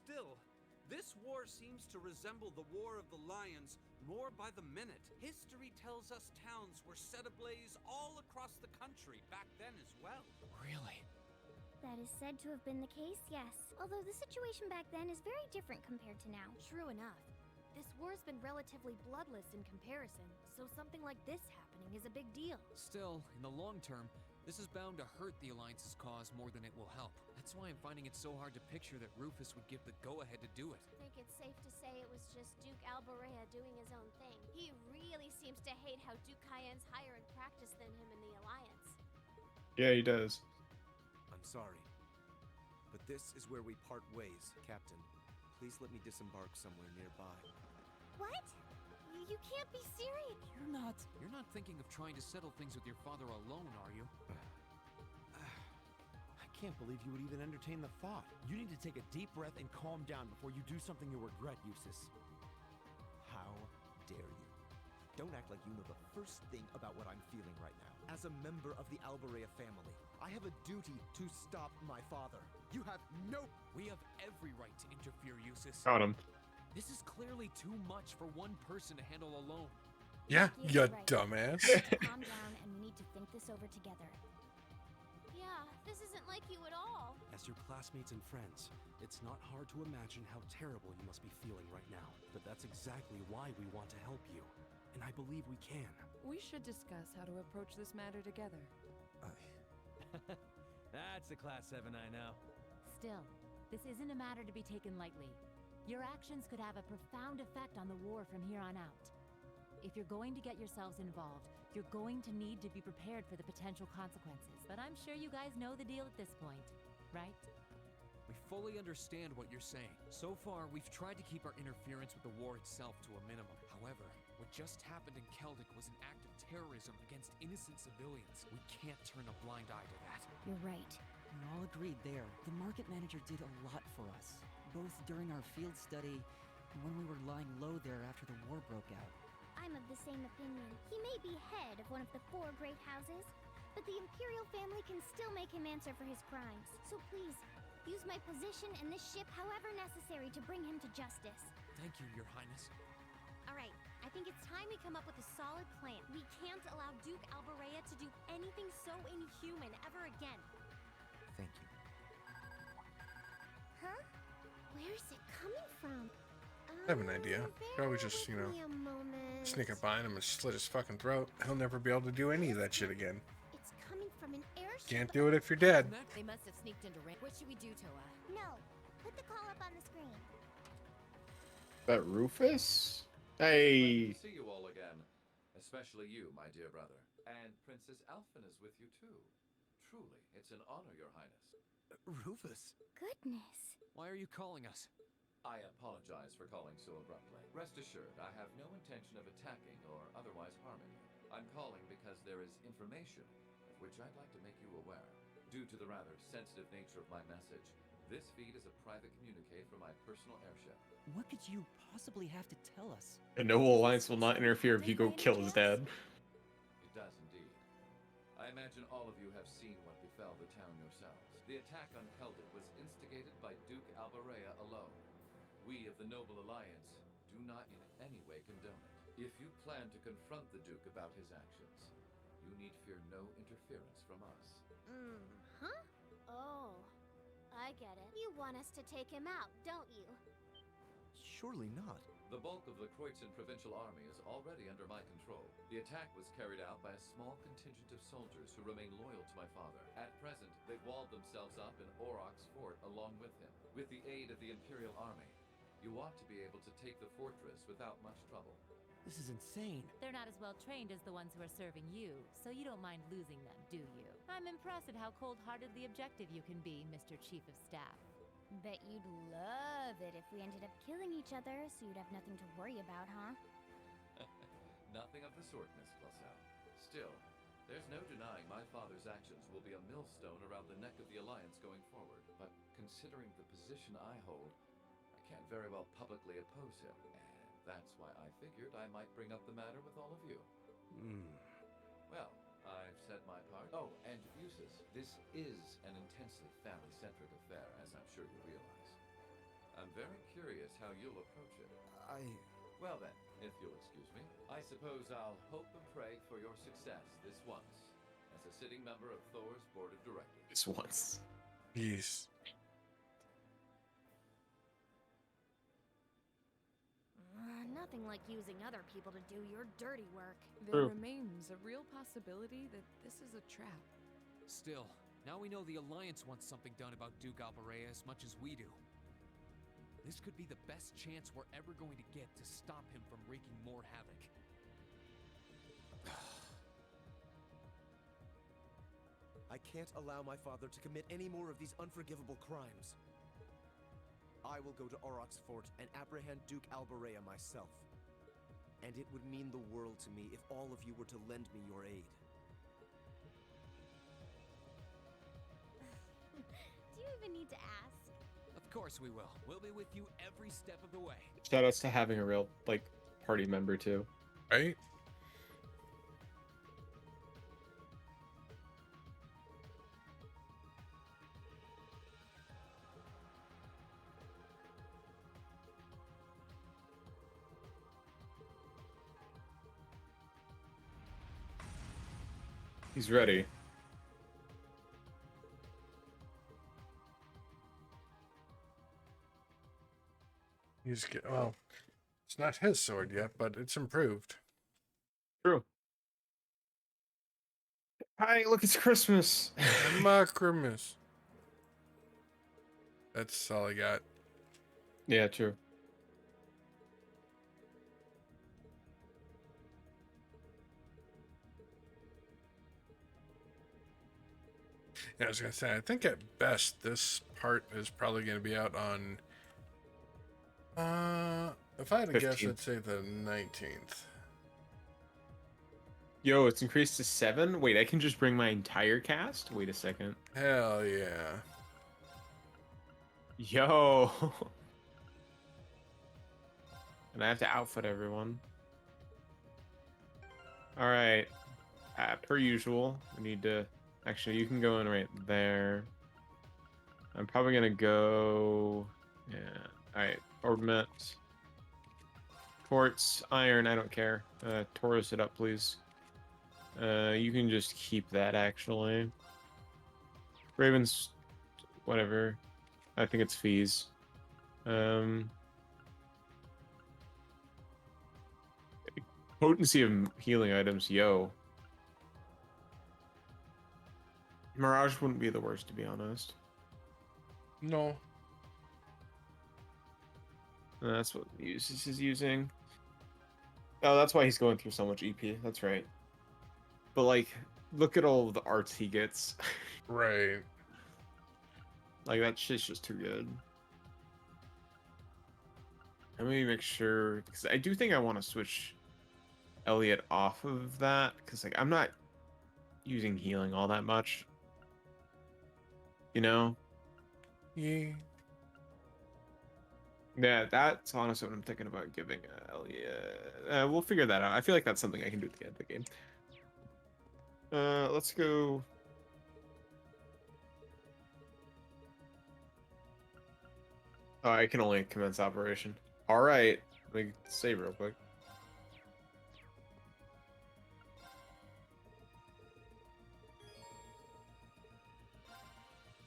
Still, this war seems to resemble the War of the Lions more by the minute. History tells us towns were set ablaze all across the country back then as well. Really? That is said to have been the case, yes. Although the situation back then is very different compared to now. True enough. This war's been relatively bloodless in comparison, so something like this happening is a big deal. Still, in the long term, this is bound to hurt the Alliance's cause more than it will help. That's why I'm finding it so hard to picture that Rufus would give the go-ahead to do it. I think it's safe to say it was just Duke Alborea doing his own thing. He really seems to hate how Duke Cayenne's higher in practice than him in the Alliance. Yeah, he does. I'm sorry, but this is where we part ways, Captain. Please let me disembark somewhere nearby. What? You can't be serious. You're not thinking of trying to settle things with your father alone, are you? I can't believe you would even entertain the thought. You need to take a deep breath and calm down before you do something you'll regret, Eustace. How dare you? Don't act like you know the first thing about what I'm feeling right now. As a member of the Alborea family, I have a duty to stop my father. You have no... We have every right to interfere, Eustace. Got him. This is clearly too much for one person to handle alone. Yeah, you right. dumbass. Calm down, and we need to think this over together. Yeah, this isn't like you at all. As your classmates and friends, it's not hard to imagine how terrible you must be feeling right now. But that's exactly why we want to help you. And I believe we can. We should discuss how to approach this matter together. That's the Class 7 I know. Still, this isn't a matter to be taken lightly. Your actions could have a profound effect on the war from here on out. If you're going to get yourselves involved, you're going to need to be prepared for the potential consequences. But I'm sure you guys know the deal at this point, right? We fully understand what you're saying. So far, we've tried to keep our interference with the war itself to a minimum. However, what just happened in Keldic was an act of terrorism against innocent civilians. We can't turn a blind eye to that. You're right. We're all agreed there. The market manager did a lot for us, both during our field study and when we were lying low there after the war broke out. I'm of the same opinion. He may be head of one of the 4 great houses, but the Imperial family can still make him answer for his crimes. So please, use my position and this ship however necessary to bring him to justice. Thank you, Your Highness. Alright, I think it's time we come up with a solid plan. We can't allow Duke Alborea to do anything so inhuman ever again. Thank you. Huh? Where's it coming from? I have an idea. Probably just, sneak up behind him and slit his fucking throat. He'll never be able to do any of that shit again. It's coming from an airship. Can't do it if you're dead. They must have sneaked into range. What should we do, Toa? No. Put the call up on the screen. That Rufus? Hey. Good to see you all again. Especially you, my dear brother. And Princess Alphen is with you too. Truly, it's an honor, Your Highness. Rufus? Goodness. Why are you calling us? I apologize for calling so abruptly. Rest assured, I have no intention of attacking or otherwise harming you. I'm calling because there is information of which I'd like to make you aware. Due to the rather sensitive nature of my message, this feed is a private communique from my personal airship. What could you possibly have to tell us? A noble alliance will not interfere if you go kill his dad. It does indeed. I imagine all of you have seen what befell the town yourselves. The attack on Keldic was instigated by Duke Alborea alone. We of the Noble Alliance do not in any way condone it. If you plan to confront the Duke about his actions, you need fear no interference from us. Huh? Oh, I get it. You want us to take him out, don't you? Surely not. The bulk of the Kreutzen Provincial Army is already under my control. The attack was carried out by a small contingent of soldiers who remain loyal to my father. At present, they've walled themselves up in Auroch's fort along with him. With the aid of the Imperial Army, you ought to be able to take the fortress without much trouble. This is insane. They're not as well trained as the ones who are serving you, so you don't mind losing them, do you? I'm impressed at how cold-heartedly objective you can be, Mr. Chief of Staff. Bet you'd love it if we ended up killing each other, so you'd have nothing to worry about, huh? Nothing of the sort, Miss Clausel. Still, there's no denying my father's actions will be a millstone around the neck of the Alliance going forward. But considering the position I hold, I can't very well publicly oppose him. And that's why I figured I might bring up the matter with all of you. Well, I've said my part. Oh, and Eustace, this is an intensely family-centric affair, as I'm sure you realize. I'm very curious how you'll approach it. Well then, if you'll excuse me, I suppose I'll hope and pray for your success this once, as a sitting member of Thor's board of directors. This once. Yes. Nothing like using other people to do your dirty work. There remains a real possibility that this is a trap. Still, now we know the Alliance wants something done about Duke Alberea as much as we do. This could be the best chance we're ever going to get to stop him from wreaking more havoc. I can't allow my father to commit any more of these unforgivable crimes. I will go to Auroch's fort and apprehend Duke Alberea myself. And it would mean the world to me if all of you were to lend me your aid. Do you even need to ask? Of course we will. We'll be with you every step of the way. Shoutouts to having a real, like, party member, too. Right? He's ready. Well, it's not his sword yet, but it's improved. True. Hi, look, it's Christmas. My Christmas. That's all I got. Yeah, true. Yeah, I was gonna say, I think at best this part is probably gonna be out on if I had to guess, 15th. I'd say the 19th. Yo, it's increased to 7? Wait, I can just bring my entire cast? Wait a second. Hell yeah. Yo. And I have to outfit everyone. Alright. Per usual, we need to... Actually, you can go in right there. I'm probably gonna go... Yeah. Alright. Orbment. Quartz. Iron, I don't care. Taurus it up, please. You can just keep that, actually. Ravens... Whatever. I think it's fees. Potency of healing items, yo. Mirage wouldn't be the worst, to be honest. No. That's what Usis is using. Oh, that's why he's going through so much EP. That's right. But, like, look at all of the arts he gets. Right. Like, that shit's just too good. Let me make sure, because I do think I want to switch Elliot off of that, because, like, I'm not using healing all that much. You know? Yeah. Yeah, that's honestly what I'm thinking about giving Elliot. We'll figure that out. I feel like that's something I can do at the end of the game. Let's go... Oh, I can only commence operation. Alright. Let me save real quick.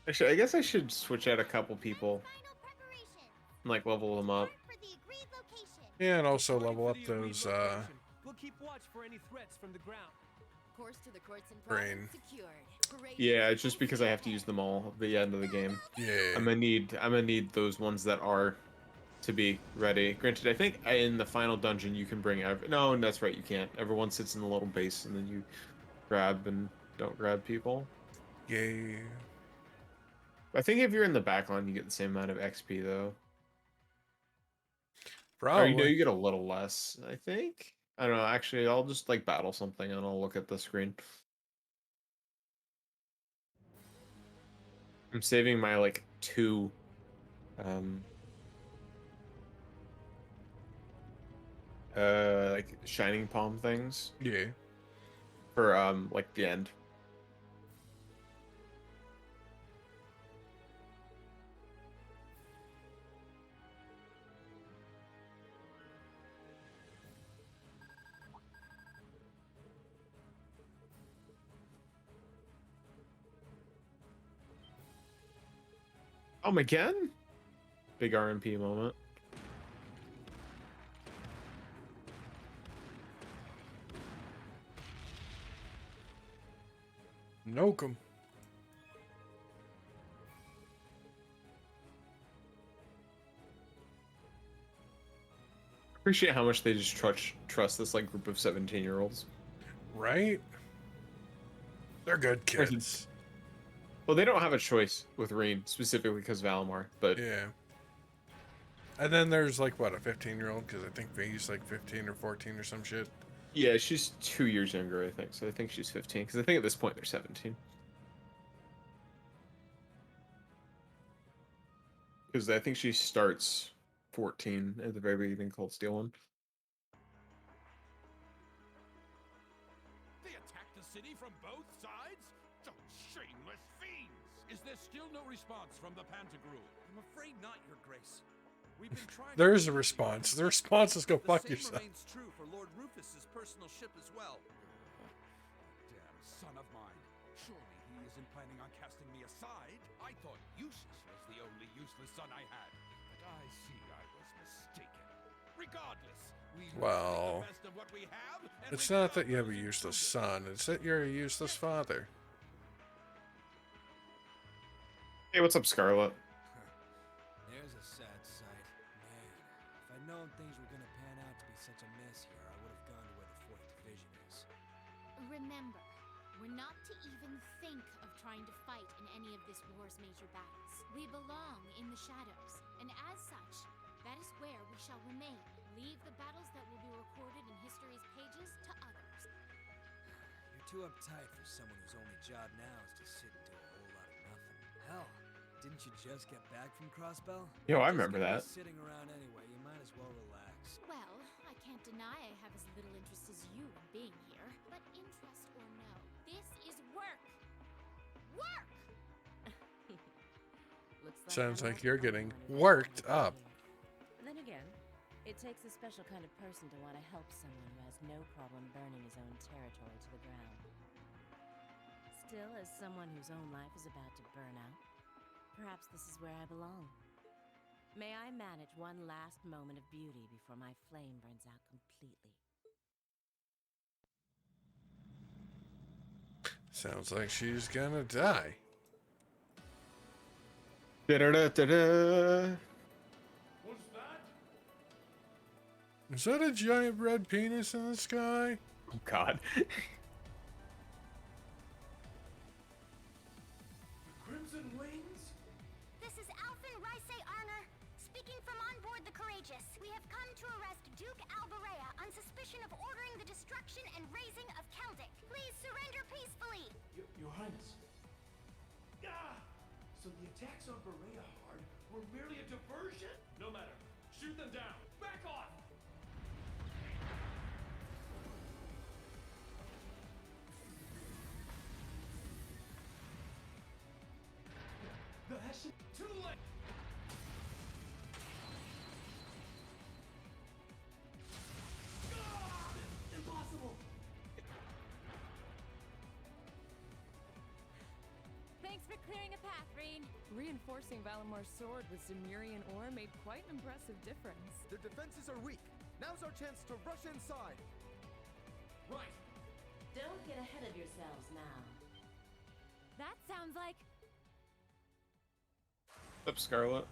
Actually, I guess I should switch out a couple people. And, like, level them up. Yeah, and also level up those, We'll keep watch for any threats from the ground. Course to the courts and brain. secured. Yeah, it's just because I have to use them all at the end of the game. Yeah. I'm gonna need those ones that are to be ready. Granted, I think in the final dungeon you can bring no, that's right, you can't. Everyone sits in the little base and then you grab and don't grab people. Yeah. I think if you're in the backline you get the same amount of XP though. Probably. Or you know you get a little less, I think. I don't know, actually I'll just like battle something and I'll look at the screen. I'm saving my like 2 like shining palm things. Yeah. For like the end. Again? Big RMP moment. Noke 'em. Appreciate how much they just trust this like group of 17-year-olds. Right? They're good kids. Well, they don't have a choice with Reen, specifically because Valimar, but... Yeah. And then there's, like, what, a 15-year-old? Because I think V's, like, 15 or 14 or some shit. Yeah, she's 2 years younger, I think. So I think she's 15, because I think at this point they're 17. Because I think she starts 14 at the very beginning, Cold Steel one. They attacked the city from both sides? Those shameless fiends! Is there still no response from the Pantagruel? I'm afraid not, Your Grace. We've been trying. There is a response. The response is go fuck The yourself. same remains true for Lord Rufus's personal ship as well. Damn son of mine. Surely he isn't planning on casting me aside. I thought Eustace was the only useless son I had. But I see I was mistaken. Regardless, we Well, make the best of what we have, and it's not that you have a useless son. It's that you're a useless father. Hey, what's up, Scarlet? There's a sad sight. Man, if I'd known things were gonna pan out to be such a mess here, I would have gone to where the 4th Division is. Remember, we're not to even think of trying to fight in any of this war's major battles. We belong in the shadows, and as such, that is where we shall remain. Leave the battles that will be recorded in history's pages to others. You're too uptight for someone whose only job now is to sit and do a whole lot of nothing. Hell, didn't you just get back from Crossbell? Yo, I remember that. Sitting around anyway, you might as well relax. Well, I can't deny I have as little interest as you in being here. But interest or no, this is work! Work! Sounds like you're getting worked up. Then again, it takes a special kind of person to want to help someone who has no problem burning his own territory to the ground. Still, as someone whose own life is about to burn out, perhaps this is where I belong. May I manage one last moment of beauty before my flame burns out completely. Sounds like she's gonna die. Da-da-da-da-da. What's that? Is that a giant red penis in the sky? Oh, God. Crimson Wings? This is Alphen Rice Arner, speaking from on board the Courageous. We have come to arrest Duke Alberea on suspicion of ordering the destruction and razing of Keldic. Please surrender peacefully. Your Highness. Ah! So the attacks on Berea Hard were merely a diversion? No matter. Shoot them down. Back off! The Hessian... Too late! Impossible! Thanks for clearing a path, Reen. Reinforcing Valimar's sword with Zemurian ore made quite an impressive difference. Their defenses are weak. Now's our chance to rush inside. Right. Don't get ahead of yourselves now. That sounds like... What's up, Scarlet?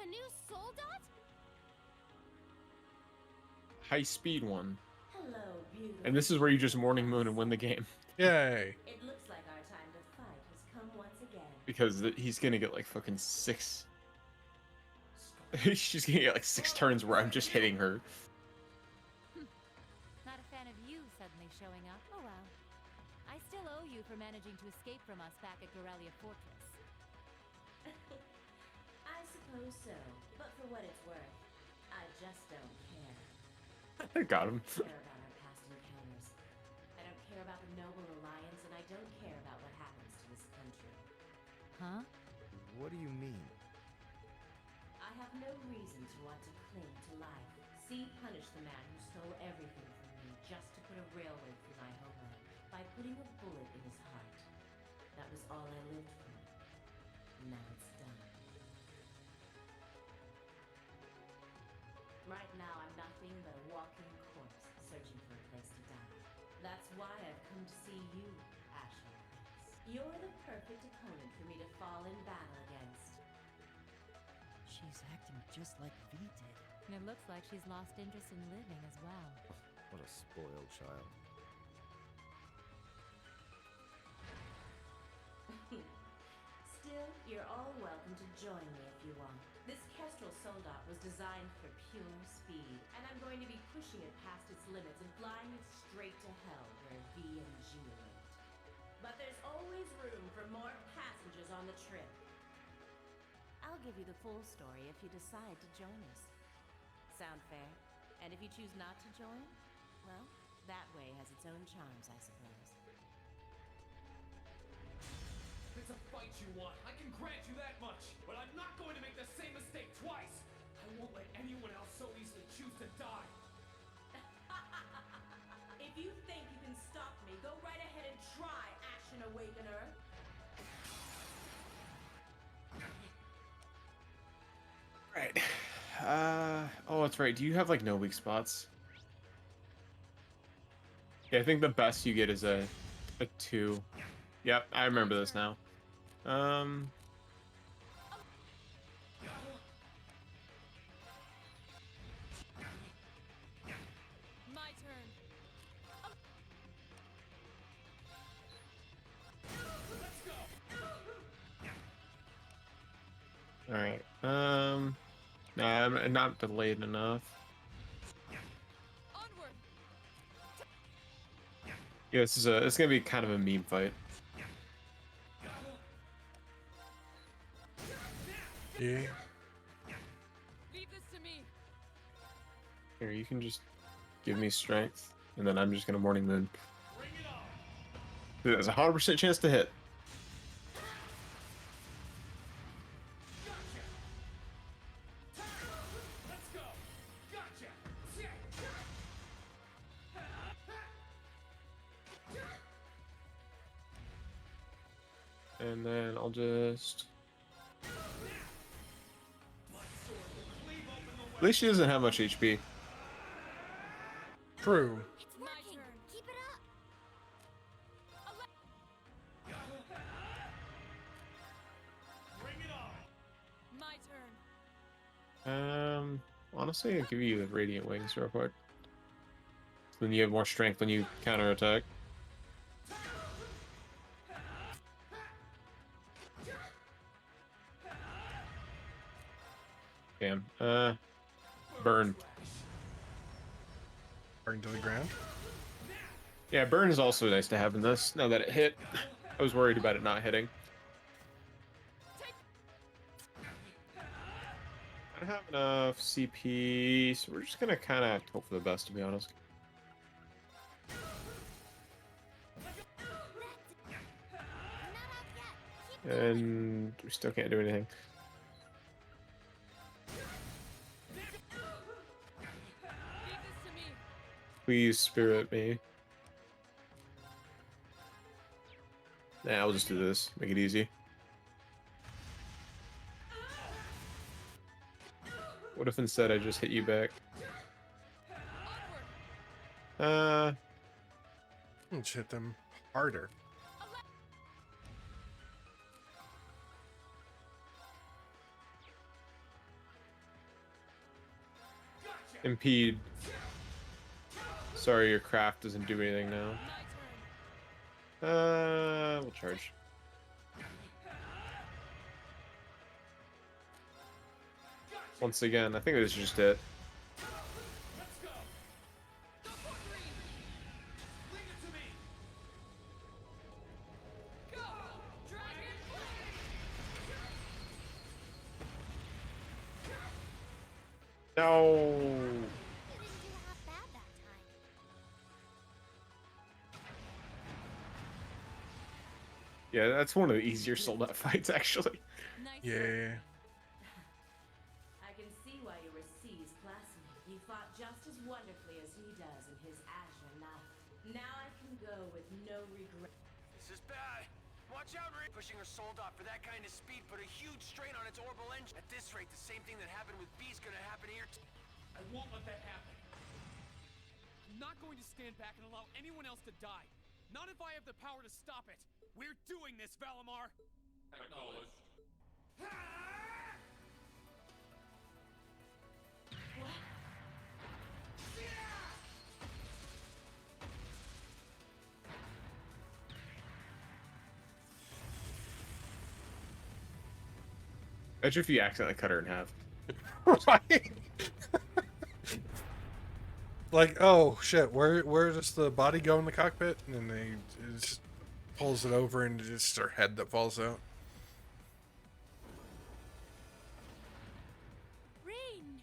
A new soul dot? High speed one. Hello, beautiful. And this is where you just morning moon and win the game. Yay. It looks like our time to fight has come once again. Because he's gonna get like fucking 6. She's gonna get like 6 turns where I'm just hitting her. Not a fan of you suddenly showing up. Oh well. I still owe you for managing to escape from us back at Gorelia Fortress. I suppose so. But for what it's worth, I just don't care. I got him. I don't care about our past encounters. I don't care about the Noble Alliance, and I don't care about what happens to this country. Huh? What do you mean? I have no reason to want to cling to life. See, punish the man who stole everything from me just to put a railway through my homeland. By by putting a bullet in his heart. That was all I lived for. Now it's done. Right now, I'm nothing but a walking corpse searching for a place to die. That's why I've come to see you, Ashen Prince. You're the perfect opponent for me to fall in battle against. She's acting just like V did. And it looks like she's lost interest in living as well. What a spoiled child. Still, you're all welcome to join me if you want. This Kestrel Soldat was designed for pure speed, and I'm going to be pushing it past its limits and flying it straight to hell where V and G await. But there's always room for more passengers on the trip. I'll give you the full story if you decide to join us. Sound fair? And if you choose not to join, well, that way has its own charms, I suppose. It's a fight you want, I can grant you that much. But I'm not going to make the same mistake twice. I won't let anyone else so easily choose to die. If you think you can stop me, go right ahead and try, Ashen Awakener. Right. Oh, that's right. Do you have like no weak spots? Yeah, I think the best you get is a 2. Yep, I remember this now. My turn. Let's go. All right. Nah, I'm not delayed enough. Onward. Yeah, it's gonna be kind of a meme fight. Yeah. Leave this to me. Here, you can just give me strength, and then I'm just gonna Morning Moon. There's a 100% chance to hit. And then I'll just... At least she doesn't have much HP. True. It's working. Keep it up. My turn. Honestly, I'll give you the Radiant Wings real quick. So then you have more strength when you counterattack. Damn. Burn. Burn to the ground? Yeah, burn is also nice to have in this, now that it hit. I was worried about it not hitting. I don't have enough CP, so we're just gonna kind of hope for the best, to be honest. And we still can't do anything. Please spirit me. Nah, I'll just do this. Make it easy. What if instead I just hit you back? Let's hit them harder. Impede. Sorry, your craft doesn't do anything now. We'll charge. Once again, I think this is just it. No. Yeah, that's one of the easier sold-out fights, actually. Yeah. I can see why you were seized plasmid. You fought just as wonderfully as he does in his Azure Knife. Now I can go with no Watch out, Ray! Pushing her soldat for that kind of speed put a huge strain on its orbital engine. At this rate, the same thing that happened with B is gonna happen here. I won't let that happen. I'm not going to stand back and allow anyone else to die. Not if I have the power to stop it. We're doing this, Valimar! Acknowledged. Imagine if you accidentally cut her in half. Right? Like, oh shit, where does the body go in the cockpit? And then it just pulls it over and it's just her head that falls out. Rain!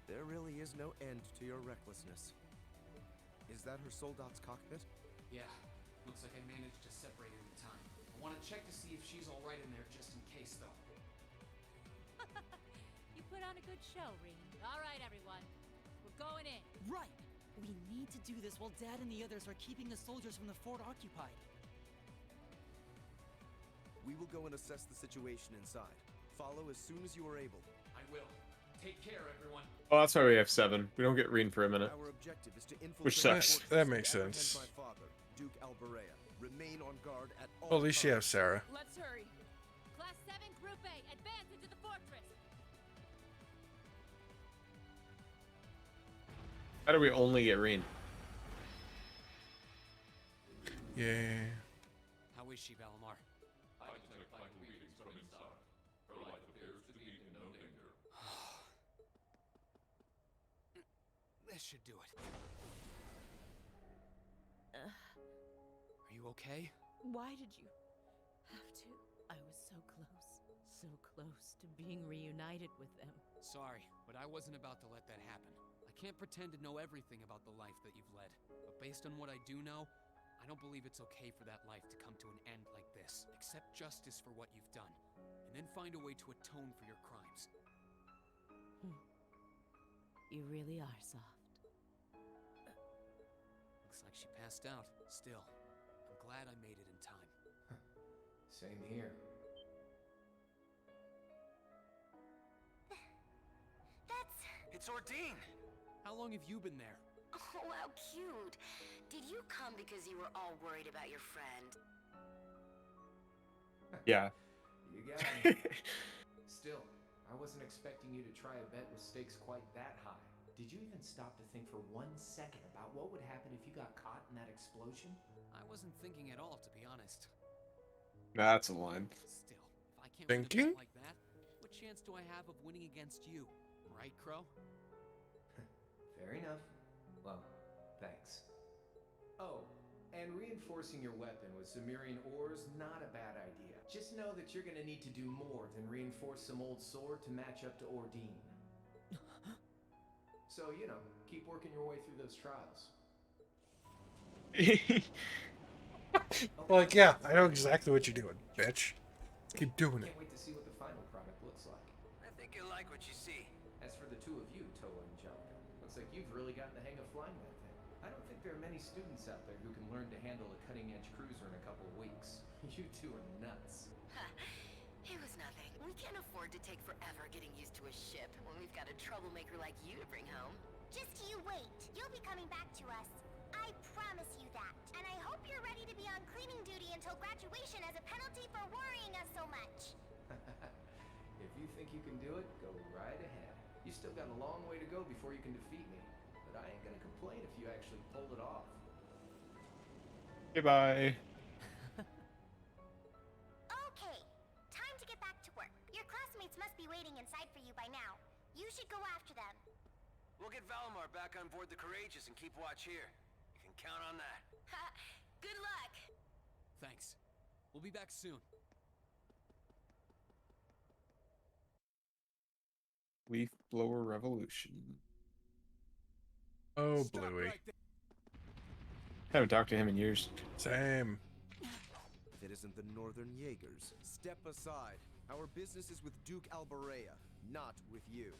There really is no end to your recklessness. Is that her soldat's cockpit? Yeah. Looks like I managed to separate her in time. I want to check to see if she's alright in there just in case, though. You put on a good show, Reen. All right, everyone. We're going in. Right! We need to do this while Dad and the others are keeping the soldiers from the fort occupied. We will go and assess the situation inside. Follow as soon as you are able. I will. Take care, everyone. Oh, that's why we have 7. We don't get Reen for a minute. Our objective is to Which infiltrate sucks. That makes sense. my father, Duke Alberea. Remain on guard at all Well, at least you have times. Sarah. Let's hurry. Class 7, Group A, advance into the fortress. How do we only get Reen? Yeah. How is she, Valimar? I detect vital readings from inside. Her life appears to be in no danger. This should do it. Are you okay? Why did you have to? I was so close to being reunited with them. Sorry, but I wasn't about to let that happen. I can't pretend to know everything about the life that you've led. But based on what I do know, I don't believe it's okay for that life to come to an end like this. Accept justice for what you've done, and then find a way to atone for your crimes. You really are soft. Looks like she passed out. Still, I'm glad I made it in time. Same here. It's Ordine! How long have you been there? Oh, how cute. Did you come because you were all worried about your friend? Yeah. You got me. Still, I wasn't expecting you to try a bet with stakes quite that high. Did you even stop to think for 1 second about what would happen if you got caught in that explosion? I wasn't thinking at all, to be honest. That's a line. Still, if I can't Thinking? win a bet like that, what chance do I have of winning against you? Right, Crow? Fair enough. Well, thanks. Oh, and reinforcing your weapon with Zemirian ores, not a bad idea. Just know that you're gonna need to do more than reinforce some old sword to match up to Ordine. So, you know, keep working your way through those trials. Like, yeah, I know exactly what you're doing, bitch. Keep doing it. Can't wait to see what the final product looks like. I think you'll like what you see. As for the two of you, Toa and Jellica, looks like you've really gotten the hang of flying that thing. I don't think there are many students out there who can learn to handle a cutting-edge cruiser in a couple of weeks. You two are nuts. It was nothing. We can't afford to take forever getting used to a ship when we've got a troublemaker like you to bring home. Just you wait. You'll be coming back to us. I promise you that. And I hope you're ready to be on cleaning duty until graduation as a penalty for worrying us so much. If you think you can do it, go right ahead. You still got a long way to go before you can defeat me. But I ain't gonna complain if you actually pull it off. Goodbye. Okay, time to get back to work. Your classmates must be waiting inside for you by now. You should go after them. We'll get Valimar back on board the Courageous and keep watch here. You can count on that. Good luck! Thanks. We'll be back soon. Leaf Blower Revolution. Oh, Bluey. Haven't talked to him in years. Same. If it isn't the Northern Jaegers, step aside. Our business is with Duke Alberea, not with you.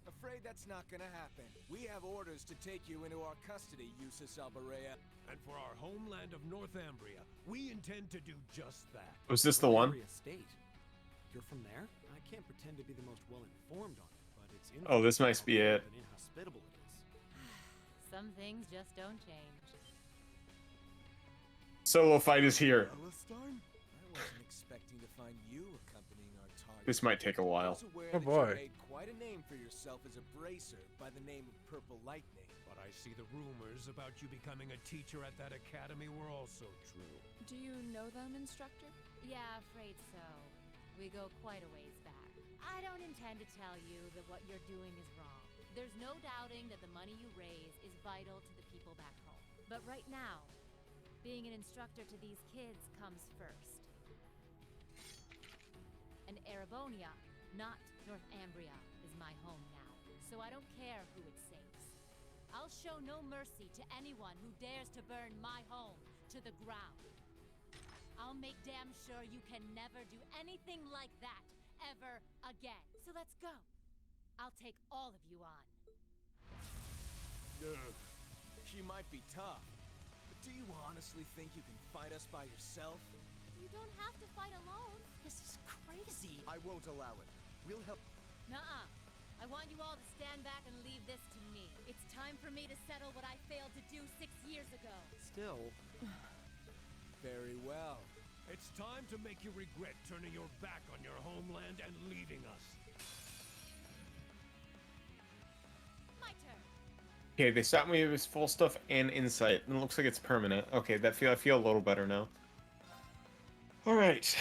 Afraid that's not gonna happen. We have orders to take you into our custody, Eustace Alberea. And for our homeland of Northumbria, we intend to do just that. Was this the one? Alberea State. You're from there? I can't pretend to be the most well-informed on it, but it's Oh, this might be it. and inhospitable it is. Some things just don't change. Solo fight is here. Palestine? I wasn't expecting to find you accompanying our target. This might take a while. I was aware Oh, that boy. You made quite a name for yourself as a bracer by the name of Purple Lightning. But I see the rumors about you becoming a teacher at that academy were also true. Do you know them, instructor? Yeah, afraid so. We go quite a ways back. I don't intend to tell you that what you're doing is wrong. There's no doubting that the money you raise is vital to the people back home. But right now, being an instructor to these kids comes first. And Erebonia, not Northumbria, is my home now. So I don't care who it saves. I'll show no mercy to anyone who dares to burn my home to the ground. I'll make damn sure you can never do anything like that ever again. So let's go. I'll take all of you on. She might be tough, but do you honestly think you can fight us by yourself? You don't have to fight alone. This is crazy. I won't allow it. We'll help. Nuh-uh. I want you all to stand back and leave this to me. It's time for me to settle what I failed to do 6 years ago. Still. Very well. It's time to make you regret turning your back on your homeland and leaving us. My turn. Okay, they stopped me with full stuff and insight, and it looks like it's permanent. Okay, I feel a little better now. All right.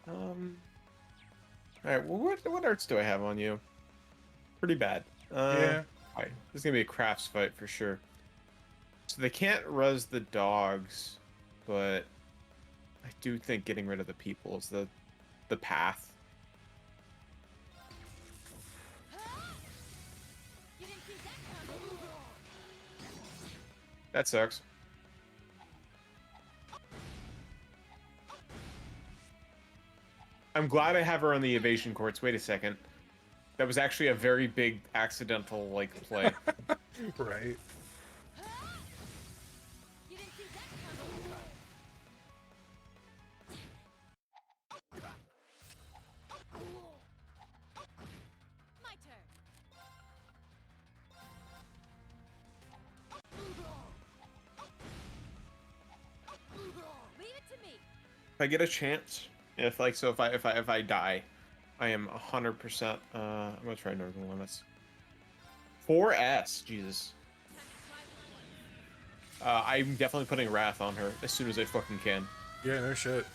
All right. Well, what arts do I have on you? Pretty bad. Yeah. Alright, this is gonna be a crafts fight for sure. So they can't res the dogs, but I do think getting rid of the people is the path. That sucks. I'm glad I have her on the evasion courts. Wait a second. That was actually a very big accidental, like, play. Right. My turn. Leave it to me. If I get a chance, if I die, I am 100%. I'm gonna try Northern Limits. 4S, Jesus. I'm definitely putting Wrath on her as soon as I fucking can. Yeah, no shit.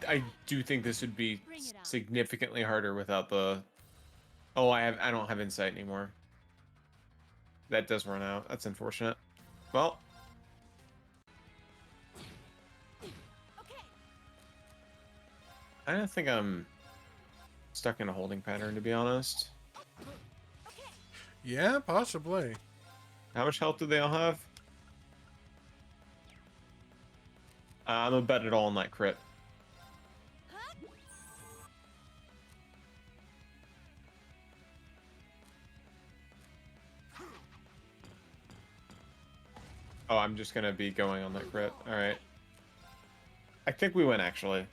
I do think this would be significantly harder without the. Oh, I don't have insight anymore. That does run out. That's unfortunate. Well. I don't think I'm stuck in a holding pattern, to be honest. Yeah, possibly. How much health do they all have? I'm gonna bet it all on that crit. Oh, I'm just gonna be going on that crit. Alright. I think we win, actually.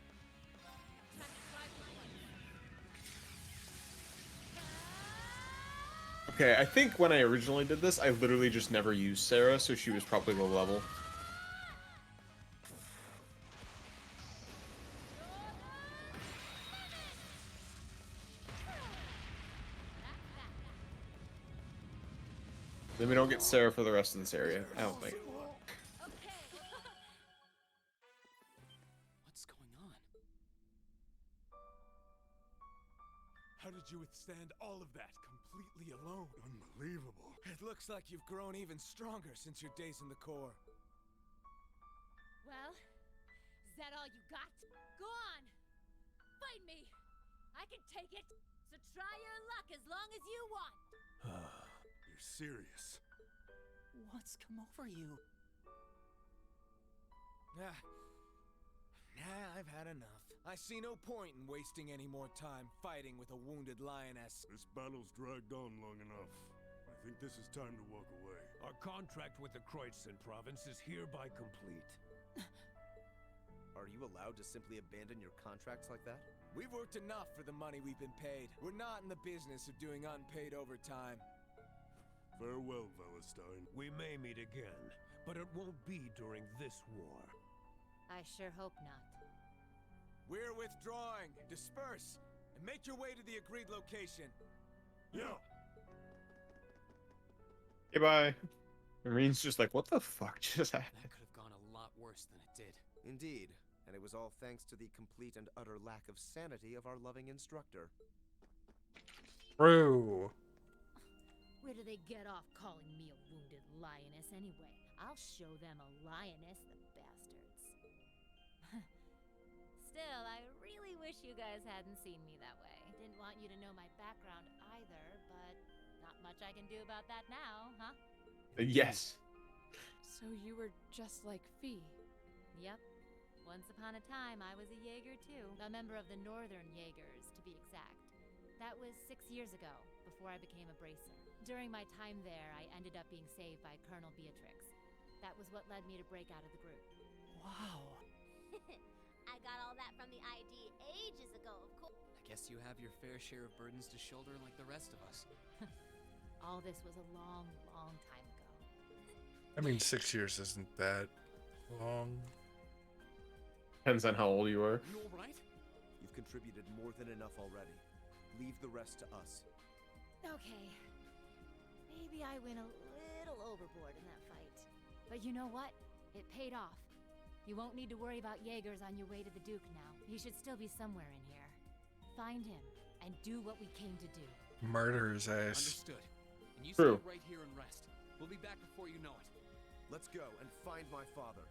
Okay, I think when I originally did this, I literally just never used Sarah, so she was probably low level. Then we don't get Sarah for the rest of this area. I don't think. What's going on? How did you withstand all of that completely alone? Unbelievable. It looks like you've grown even stronger since your days in the Corps. Well, is that all you got? Go on! fight me. I can take it. So try your luck as long as you want. You're serious? What's come over you? I've had enough. I see no point in wasting any more time fighting with a wounded lioness. This battle's dragged on long enough. I think this is time to walk away. Our contract with the Kreutzen province is hereby complete. Are you allowed to simply abandon your contracts like that? We've worked enough for the money we've been paid. We're not in the business of doing unpaid overtime. Farewell, Valentine. We may meet again, but it won't be during this war. I sure hope not. We're withdrawing. Disperse and make your way to the agreed location. Yeah. Okay, bye. Marine's just like, what the fuck just happened? That could have gone a lot worse than it did. Indeed, and it was all thanks to the complete and utter lack of sanity of our loving instructor. True. Where do they get off calling me a wounded lioness anyway? I'll show them a lioness, the bastards. Still, I really wish you guys hadn't seen me that way. Didn't want you to know my background either, but not much I can do about that now, huh? Yes. So you were just like Fee? Yep. Once upon a time, I was a Jaeger too. A member of the Northern Jaegers, to be exact. That was 6 years ago, before I became a bracer. During my time there, I ended up being saved by Colonel Beatrix. That was what led me to break out of the group. Wow. I got all that from the ID ages ago, of course. I guess you have your fair share of burdens to shoulder like the rest of us. All this was a long, long time ago. I mean, 6 years isn't that long. Depends on how old you are. You all right? You've contributed more than enough already. Leave the rest to us. Okay. Maybe I went a little overboard in that fight. But you know what? It paid off. You won't need to worry about Jaegers on your way to the Duke now. He should still be somewhere in here. Find him, and do what we came to do. Murder his ass. Understood. And you True. stay right here and rest. We'll be back before you know it. Let's go and find my father.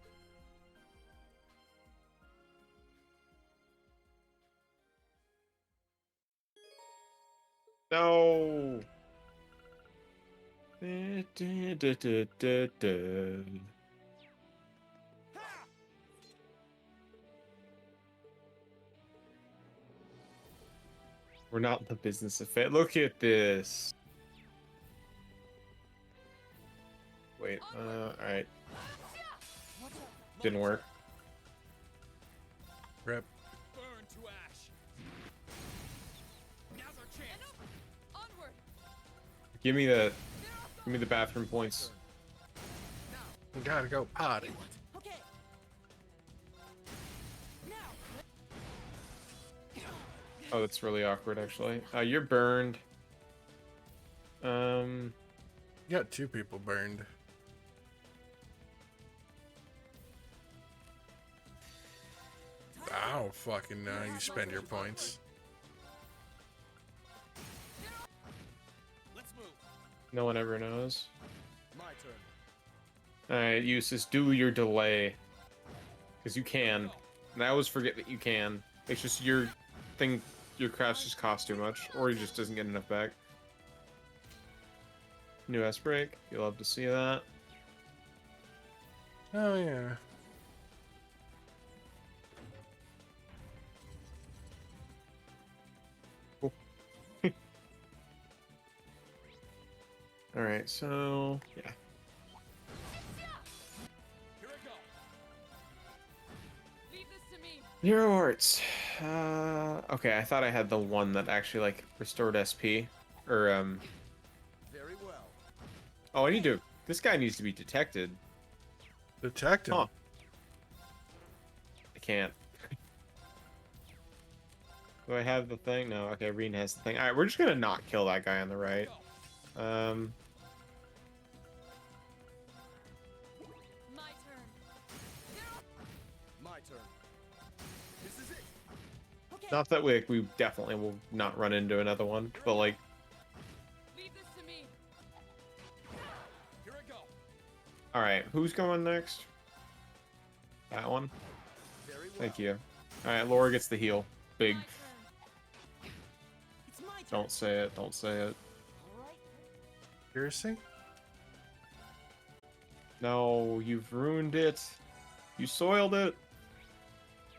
No. Da-da-da-da-da. We're not in the business of fit. Look at this. Wait, alright. Didn't work. Rip. Burn to ash. Now's our chance. Onward. Give me the bathroom points. We gotta go potty. Okay. Oh, that's really awkward, actually. You're burned. You got 2 people burned. Ow, fucking you spend your points. Let's move. No one ever knows. My turn. Alright, Eustace, do your delay. Because you can. And I always forget that you can. It's just your thing, your crafts just cost too much. Or he just doesn't get enough back. New S-break. You'll love to see that. Oh, yeah. Cool. Alright, so... yeah. Here I go. Leave this to me. Hero Arts. Okay, I thought I had the one that actually, like, restored SP. Or, Very well. Oh, I need to... This guy needs to be detected. Detect him. Huh. I can't. Do I have the thing? No. Okay, Reen has the thing. Alright, we're just gonna not kill that guy on the right. My turn. My turn. This is it. Okay. Not that we definitely will not run into another one, but like... Leave this to me. Here I go. Alright, who's going next? That one? Very well. Thank you. Alright, Laura gets the heal. Big. My turn. Don't say it. Don't say it. Seriously? No, you've ruined it. You soiled it.